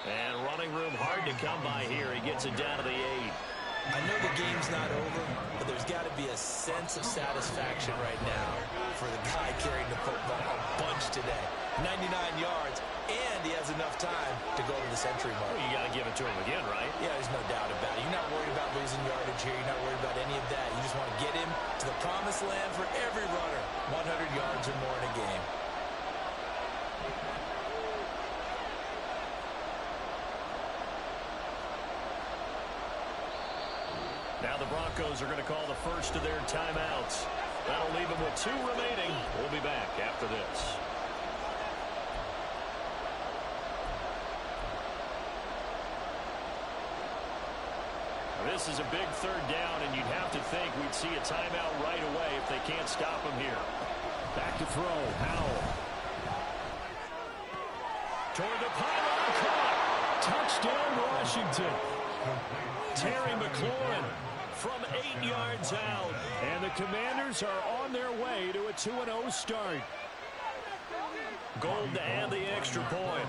And running room hard to come by here. He gets it down to the 8. I know the game's not over, but there's got to be a sense of satisfaction right now for the guy carrying the football a bunch today. 99 yards, and he has enough time to go to the century mark. Well, you got to give it to him again, right? Yeah, there's no doubt about it. You're not worried about losing yardage here. You're not worried about any of that. You just want to get him to the promised land for every runner. 100 yards or more in a game. Now the Broncos are going to call the first of their timeouts. That'll leave them with 2 remaining. We'll be back after this. This is a big third down, and you'd have to think we'd see a timeout right away if they can't stop him here. Back to throw. Howell. Toward the pylon. Caught. Touchdown, Washington. Terry McLaurin from 8 yards out. And the Commanders are on their way to a 2-0 start. Gold to add the extra point.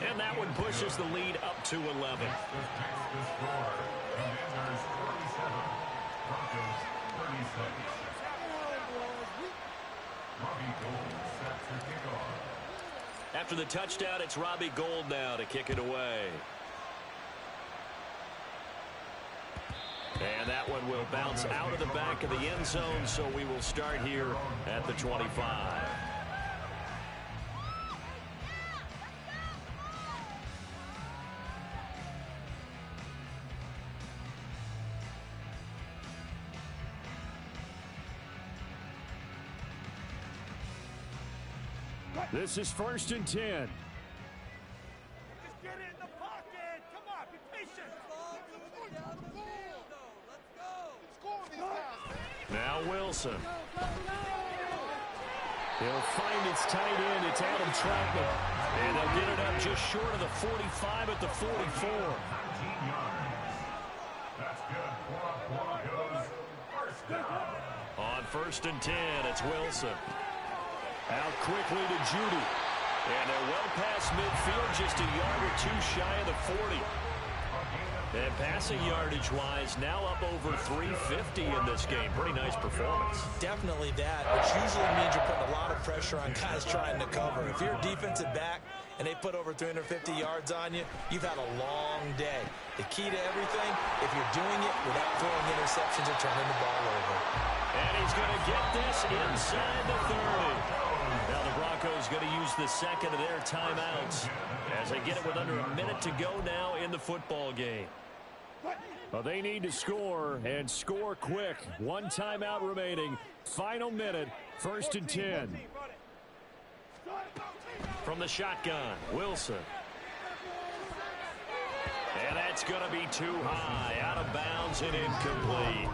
And that one pushes the lead up to 11. After the touchdown, it's Robbie Gould now to kick it away. And that one will bounce out of the back of the end zone, so we will start here at the 25. This is 1st and 10. Just get it in the pocket. Come on, be patient. Now Wilson. He'll find its tight end. It's Adam Troutman. And they'll get it up just short of the 45 at the 44. That's good. First down. On 1st and 10, it's Wilson. Out quickly to Judy. And they're well past midfield, just a yard or 2 shy of the 40. And passing yardage-wise, now up over 350 in this game. Pretty nice performance. Definitely that, which usually means you're putting a lot of pressure on guys trying to cover. If you're a defensive back and they put over 350 yards on you, you've had a long day. The key to everything, if you're doing it without throwing interceptions or turning the ball over. And he's going to get this inside the 30. Now the Broncos going to use the second of their timeouts as they get it with under a minute to go now in the football game. Well, they need to score, and score quick. One timeout remaining. Final minute, 1st and 10. From the shotgun, Wilson. And that's going to be too high, out of bounds and incomplete.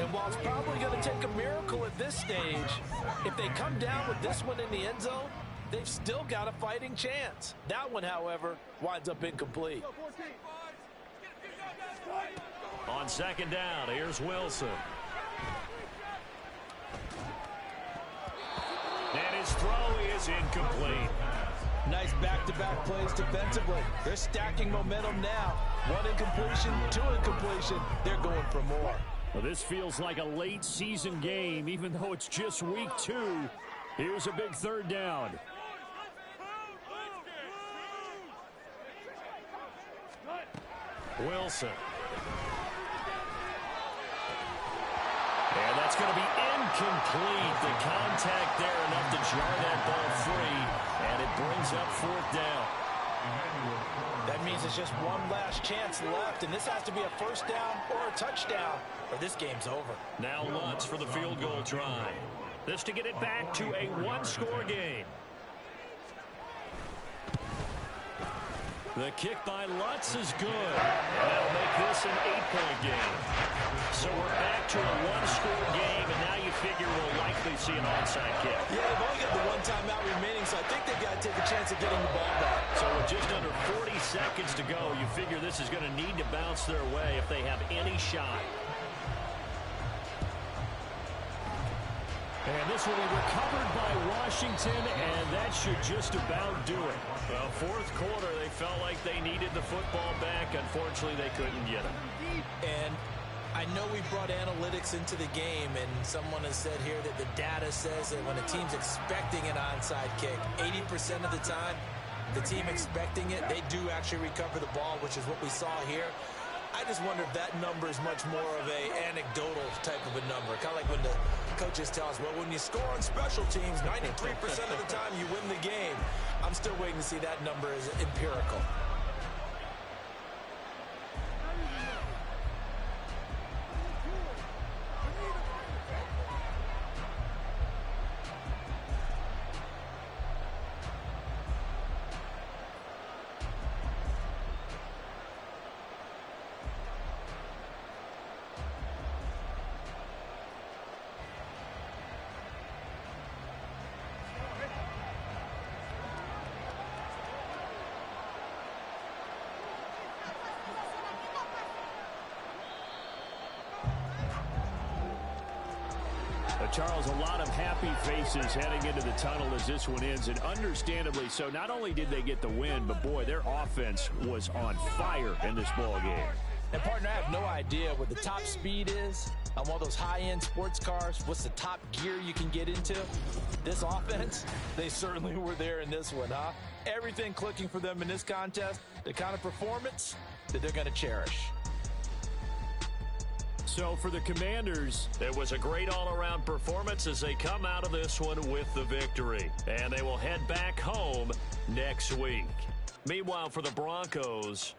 And while it's probably going to take a miracle at this stage, if they come down with this one in the end zone, they've still got a fighting chance. That one, however, winds up incomplete. On 2nd down, here's Wilson. And his throw is incomplete. Nice back-to-back plays defensively. They're stacking momentum now. 1 incompletion, 2 incompletion. They're going for more. Well, this feels like a late season game, even though it's just week 2. Here's a big 3rd down. Wilson. And that's going to be incomplete. The contact there enough to jar that ball free, and it brings up 4th down. That means it's just one last chance left, and this has to be a 1st down or a touchdown, or this game's over. Now Lutz for the field goal try. This to get it back to a 1-score game. The kick by Lutz is good. And that'll make this an 8-point game. So we're back to a 1-score game, and now you figure we'll likely see an onside kick. Yeah, they've only got the 1 timeout remaining, so I think they've got to take a chance of getting the ball back. So with just under 40 seconds to go, you figure this is going to need to bounce their way if they have any shot. And this will be recovered by Washington, and that should just about do it. Well, 4th quarter, they felt like they needed the football back. Unfortunately, they couldn't get it. And I know we brought analytics into the game, and someone has said here that the data says that when a team's expecting an onside kick, 80% of the time, the team expecting it, they do actually recover the ball, which is what we saw here. I just wonder if that number is much more of a anecdotal type of a number. Kind of like when the coaches tell us, well, when you score on special teams, 93% of the time you win the game. I'm still waiting to see that number as empirical. Charles, a lot of happy faces heading into the tunnel as this one ends, and understandably so. Not only did they get the win, but boy, their offense was on fire in this ball game. And partner, I have no idea what the top speed is on one of those high-end sports cars. What's the top gear you can get into? This offense, they certainly were there in this one, huh? Everything clicking for them in this contest, the kind of performance that they're going to cherish. So for the Commanders, it was a great all-around performance as they come out of this one with the victory. And they will head back home next week. Meanwhile, for the Broncos,